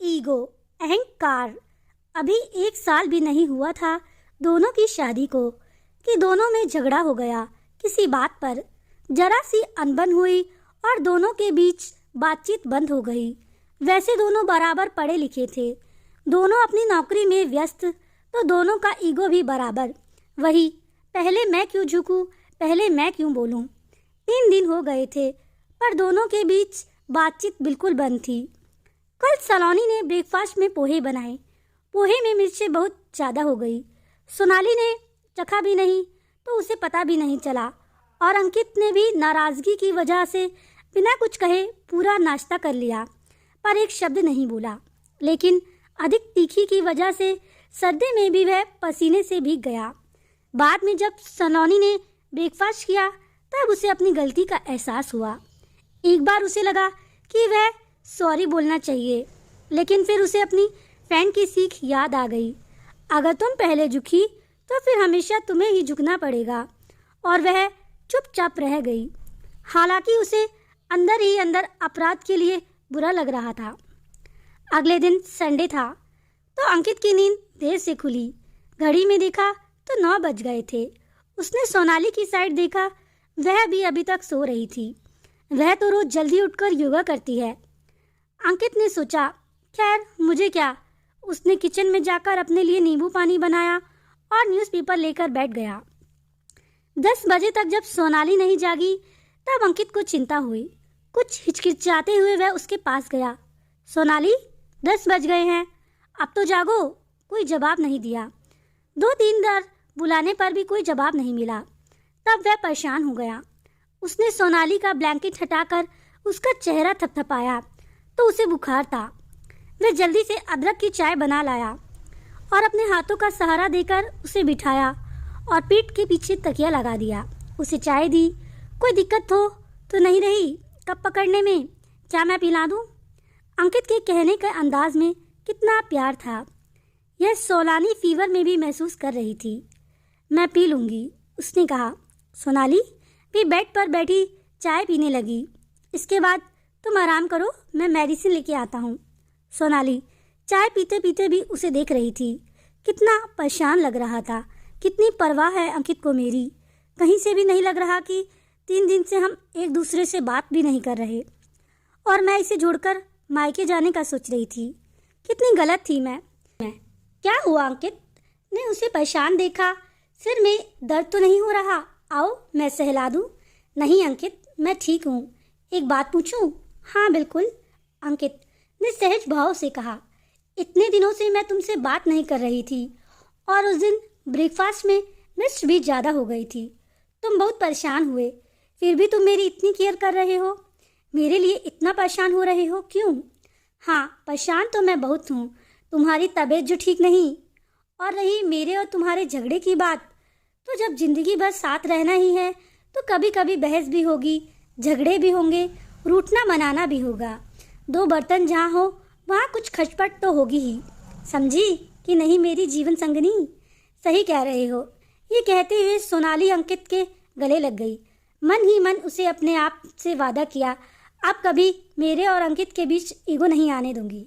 Ego, अहंकार। अभी 1 साल भी नहीं हुआ था दोनों की शादी को कि दोनों में झगड़ा हो गया। किसी बात पर जरा सी अनबन हुई और दोनों के बीच बातचीत बंद हो गई। वैसे दोनों बराबर पढ़े लिखे थे, दोनों अपनी नौकरी में व्यस्त, तो दोनों का ईगो भी बराबर। वही पहले मैं क्यों झुकूं, पहले मैं क्यों बोलूं। 3 दिन हो गए थे पर दोनों के बीच बातचीत बिल्कुल बंद थी। कल सलोनी ने ब्रेकफास्ट में पोहे बनाए। पोहे में मिर्चें बहुत ज़्यादा हो गई। सोनाली ने चखा भी नहीं तो उसे पता भी नहीं चला, और अंकित ने भी नाराज़गी की वजह से बिना कुछ कहे पूरा नाश्ता कर लिया, पर एक शब्द नहीं बोला। लेकिन अधिक तीखी की वजह से सर्दी में भी वह पसीने से भीग गया। बाद में जब सलोनी ने ब्रेकफास्ट किया तब उसे अपनी गलती का एहसास हुआ। एक बार उसे लगा कि वह सॉरी बोलना चाहिए, लेकिन फिर उसे अपनी फ्रेंड की सीख याद आ गई, अगर तुम पहले झुकी तो फिर हमेशा तुम्हें ही झुकना पड़ेगा। और वह चुपचाप रह गई। हालांकि उसे अंदर ही अंदर अपराध के लिए बुरा लग रहा था। अगले दिन संडे था तो अंकित की नींद देर से खुली। घड़ी में देखा तो 9 बज गए थे। उसने सोनाली की साइड देखा, वह भी अभी तक सो रही थी। वह तो रोज जल्दी उठकर योगा करती है। अंकित ने सोचा, खैर मुझे क्या। उसने किचन में जाकर अपने लिए नींबू पानी बनाया और न्यूज़पेपर लेकर बैठ गया। 10 बजे तक जब सोनाली नहीं जागी तब अंकित को चिंता हुई। कुछ हिचकिचाते हुए वह उसके पास गया। सोनाली, 10 बज गए हैं, अब तो जागो। कोई जवाब नहीं दिया। 2-3 बार बुलाने पर भी कोई जवाब नहीं मिला। तब वह परेशान हो गया। उसने सोनाली का ब्लैंकेट हटाकर उसका चेहरा थपथपाया तो उसे बुखार था। वह जल्दी से अदरक की चाय बना लाया और अपने हाथों का सहारा देकर उसे बिठाया और पीठ के पीछे तकिया लगा दिया। उसे चाय दी। कोई दिक्कत हो तो नहीं रही कप पकड़ने में? क्या मैं पिला दूं? अंकित के कहने के अंदाज में कितना प्यार था। यह सोनाली फीवर में भी महसूस कर रही थी। मैं पी लूँगी, उसने कहा। सोनाली भी बेड पर बैठी चाय पीने लगी। इसके बाद तुम आराम करो, मैं मेडिसिन लेके आता हूँ। सोनाली चाय पीते पीते भी उसे देख रही थी। कितना परेशान लग रहा था। कितनी परवाह है अंकित को मेरी। कहीं से भी नहीं लग रहा कि 3 दिन से हम एक दूसरे से बात भी नहीं कर रहे, और मैं इसे छोड़कर मायके जाने का सोच रही थी। कितनी गलत थी मैं। क्या हुआ? अंकित ने उसे परेशान देखा। सिर में दर्द तो नहीं हो रहा? आओ मैं सहला दूं। नहीं अंकित, मैं ठीक हूँ। एक बात पूछूं? हाँ बिल्कुल, अंकित ने सहज भाव से कहा। इतने दिनों से मैं तुमसे बात नहीं कर रही थी, और उस दिन ब्रेकफास्ट में मिर्च भी ज़्यादा हो गई थी। तुम बहुत परेशान हुए, फिर भी तुम मेरी इतनी केयर कर रहे हो। मेरे लिए इतना परेशान हो रहे हो क्यों? हाँ, परेशान तो मैं बहुत हूँ। तुम्हारी तबीयत जो ठीक नहीं, और रही मेरे और तुम्हारे झगड़े की बात, तो जब जिंदगी भर साथ रहना ही है तो कभी कभी बहस भी होगी, झगड़े भी होंगे, रूठना मनाना भी होगा। 2 बर्तन जहाँ हो वहाँ कुछ खटपट तो होगी ही। समझी कि नहीं मेरी जीवन संगनी? सही कह रहे हो। ये कहते हुए सोनाली अंकित के गले लग गई। मन ही मन उसे अपने आप से वादा किया, अब कभी मेरे और अंकित के बीच ईगो नहीं आने दूंगी।